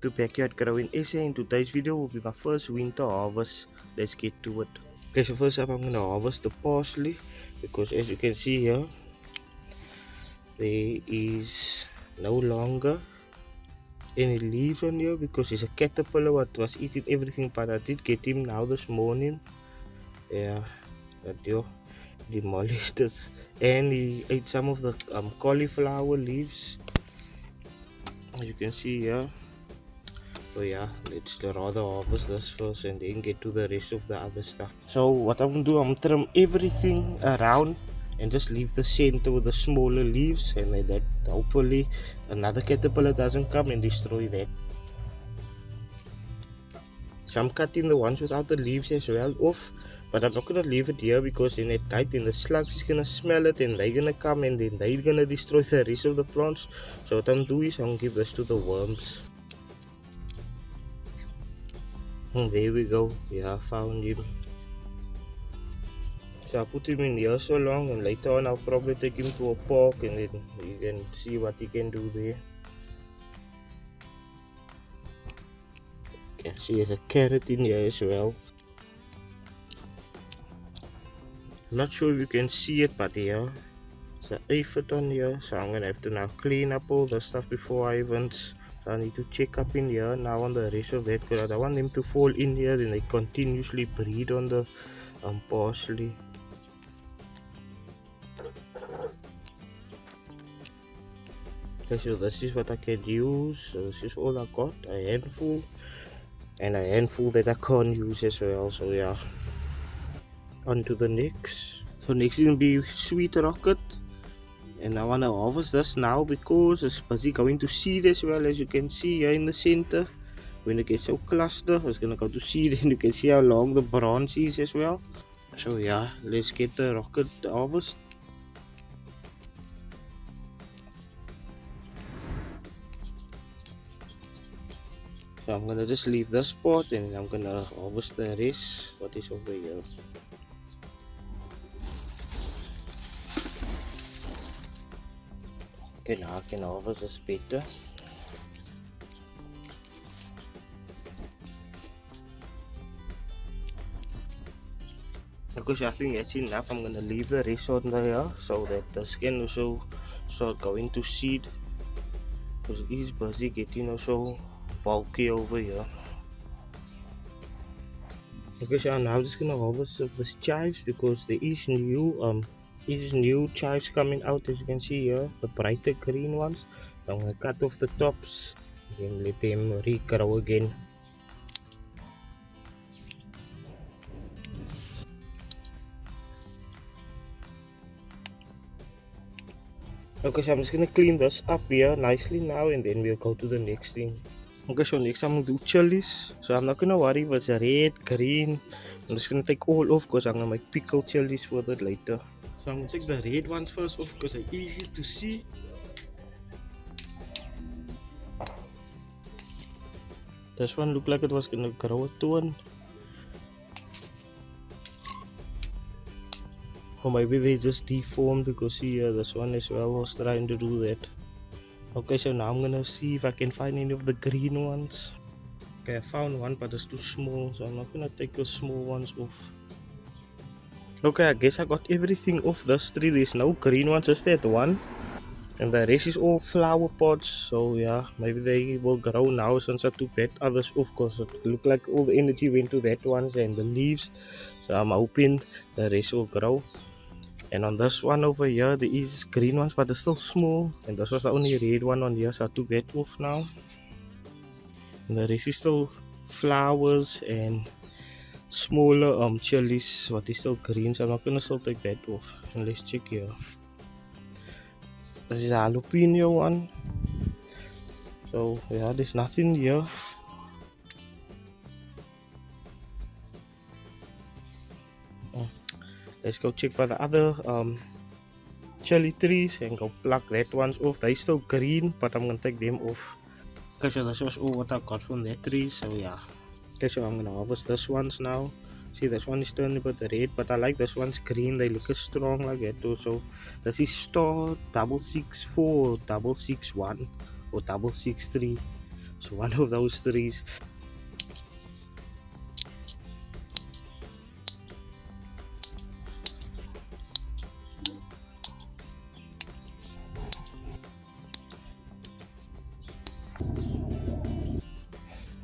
to Backyard Growing SA. In today's video will be my first winter harvest. Let's get to it. Okay, so first up I'm gonna harvest the parsley because as you can see here, there is no longer any leaves on here because it's a caterpillar what was eating everything, but I did get him now this morning. Yeah, that demolished us, and he ate some of the cauliflower leaves, as you can see here. So yeah, let's rather harvest this first and then get to the rest of the other stuff. So what I'm gonna do, I'm gonna trim everything around and just leave the center with the smaller leaves, and like that hopefully another caterpillar doesn't come and destroy that. So I'm cutting the ones without the leaves as well off, but I'm not gonna leave it here because then at night then the slugs is gonna smell it and they're gonna come and then they're gonna destroy the rest of the plants. So what I'm doing is I'm gonna give this to the worms. And there we go. Yeah, I found him. So I put him in here so long, and later on I'll probably take him to a park and then you can see what he can do there. You can see there's a carrot in here as well. I'm not sure if you can see it, but yeah, it's an aphid on here, so I'm gonna have to now clean up all the stuff before I even. So I need to check up in here now on the rest of that because I don't want them to fall in here and they continuously breed on the parsley. Okay, so this is what I can use. So this is all I got, a handful, and a handful that I can't use as well. So yeah, on to the next. So next is gonna be sweet rocket. And I want to harvest this now because it's busy going to seed as well, as you can see here in the center. When it gets so clustered, it's going to go to seed, and you can see how long the branch is as well. So yeah, let's get the rocket harvest. So I'm going to just leave this part and I'm going to harvest the rest, what is over here. Okay, now I can harvest this better. Okay, so I think that's enough. I'm gonna leave the rest on there so that this can also start going to seed, because it is busy getting also bulky over here. Okay, so I'm now just gonna harvest of the chives because there is new chives coming out, as you can see here, the brighter green ones. I'm gonna cut off the tops and let them regrow again. Okay, so I'm just gonna clean this up here nicely now and then we'll go to the next thing. Okay, so next I'm gonna do chilies. So I'm not gonna worry if it's red, green. I'm just gonna take all off because I'm gonna make pickled chilies for that later. So I'm gonna take the red ones first off because they're easy to see. This one looked like it was gonna grow a ton. Or maybe they just deformed because see this one as well was trying to do that. Okay, so now I'm gonna see if I can find any of the green ones. Okay, I found one but it's too small, so I'm not gonna take the small ones off. Okay, I guess I got everything off this tree. There's no green ones, just that one. And the rest is all flower pots, so yeah, maybe they will grow now since I took that others off because it looked like all the energy went to that ones and the leaves. So I'm hoping the rest will grow. And on this one over here, there is green ones, but they're still small. And this was the only red one on here, so I took that off now. And the rest is still flowers and smaller chilies, what is still green, so I'm not gonna still take that off. And let's check here. This is a jalapeno one. So yeah, there's nothing here. Let's go check by the other chili trees and go pluck that ones off. They're still green, but I'm gonna take them off. Okay, so this was all what I got from that tree, so yeah. Okay, so I'm gonna harvest this ones now. See, this one is turning a bit red, but I like this one's green. They look strong like that too. So this is star 664, 661 or 663. So one of those trees.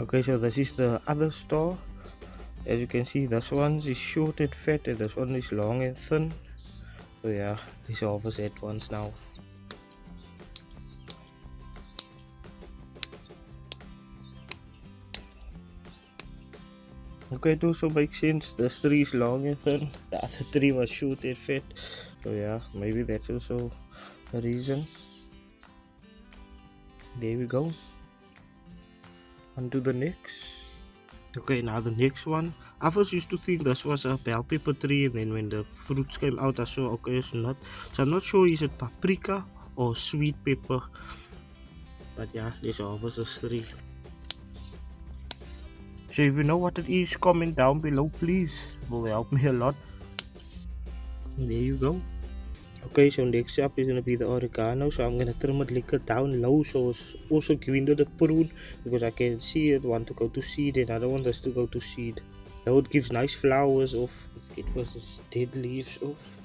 Okay, so this is the other store. As you can see, this one is short and fat and this one is long and thin. So yeah, these are opposite ones now. Okay, it also makes sense. This tree is long and thin, the other tree was short and fat. So yeah, maybe that's also a reason. There we go. On to the next. Okay, now the next one. I first used to think this was a bell pepper tree, and then when the fruits came out I saw, okay, it's not. So I'm not sure, is it paprika or sweet pepper? But yeah, this offers us three. So if you know what it is, comment down below please. It will help me a lot. And there you go. Okay, so next up is going to be the oregano. So I'm going to trim it like down low, so it's also giving it a prune, because I can see it want to go to seed and I don't want this to go to seed. Now it gives nice flowers off. It was dead leaves off,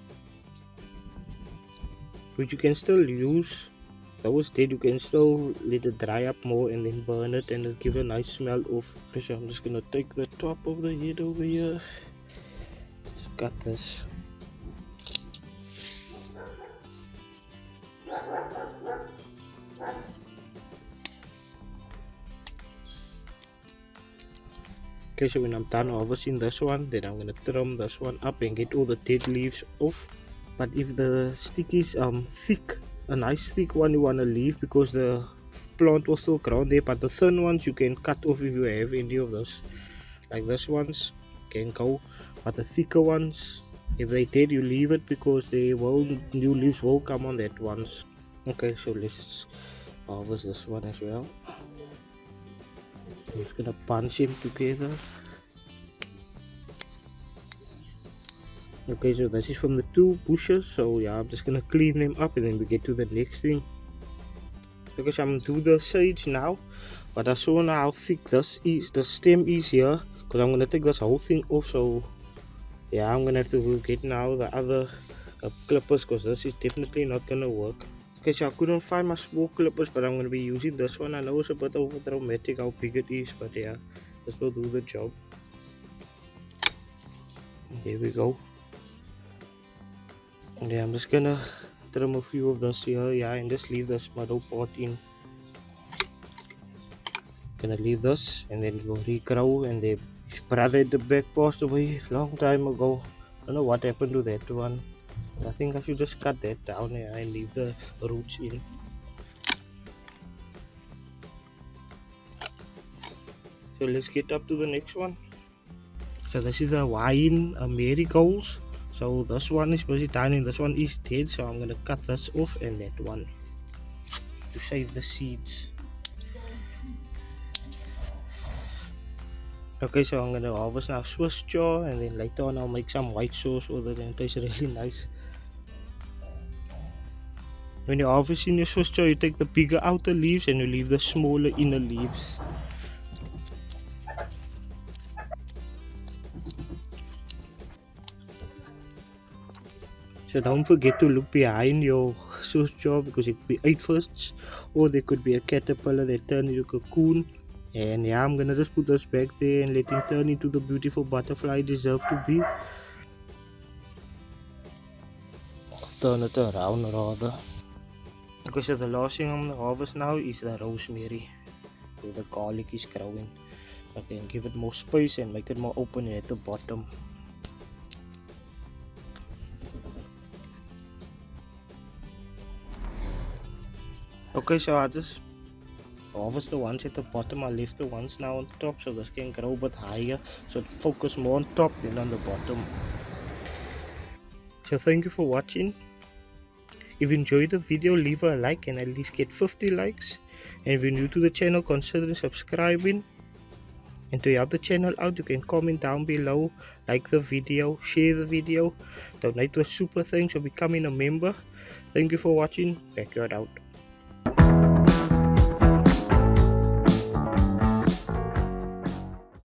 which you can still use. That was dead, you can still let it dry up more and then burn it and it'll give a nice smell off. Okay, so I'm just going to take the top of the head over here. Just cut this. Okay, so when I'm done harvesting this one, then I'm gonna trim this one up and get all the dead leaves off. But if the stick is thick, a nice thick one you wanna leave, because the plant will still grow there. But the thin ones you can cut off if you have any of those. Like this ones can go, but the thicker ones, if they dead, you leave it, because they will, new leaves will come on that ones. Okay, so let's harvest this one as well. I'm just gonna punch him together. Okay, so this is from the two bushes. So yeah, I'm just gonna clean them up and then we get to the next thing. Okay, so I'm gonna do the sage now, but I saw now how thick this is, the stem is here, because I'm gonna take this whole thing off. So yeah, I'm gonna have to get now the other clippers, because this is definitely not gonna work. Okay, so I couldn't find my small clippers, but I'm going to be using this one. I know it's a bit over dramatic how big it is, but yeah, this will do the job. There we go. And yeah, I'm just going to trim a few of this here, yeah, and just leave this middle part in. Gonna leave this, and then it will regrow. And the brother at the back passed away a long time ago. I don't know what happened to that one. I think I should just cut that down here and leave the roots in. So let's get up to the next one. So this is the Hawaiian marigolds. So this one is busy down and this one is dead. So I'm gonna cut this off and that one to save the seeds. Okay, so I'm gonna harvest now Swiss chard, and then later on I'll make some white sauce with it, and it tastes really nice. When you're harvesting your Swiss chard, you take the bigger outer leaves and you leave the smaller inner leaves. So don't forget to look behind your Swiss chard, because it could be aphids, or there could be a caterpillar that turns into a cocoon. And yeah, I'm gonna just put this back there and let him turn into the beautiful butterfly it deserves to be. Turn it around rather. Okay, so the last thing I'm gonna harvest now is the rosemary, where the garlic is growing. I can give it more space and make it more open at the bottom. Okay, so I just harvest the ones at the bottom. I left the ones now on top, so this can grow a bit higher, so focus more on top than on the bottom. So thank you for watching. If you enjoyed the video, leave a like and at least get 50 likes. And if you're new to the channel, consider subscribing. And to help the channel out, you can comment down below, like the video, share the video, donate to a super thanks or becoming a member. Thank you for watching. Backyard out.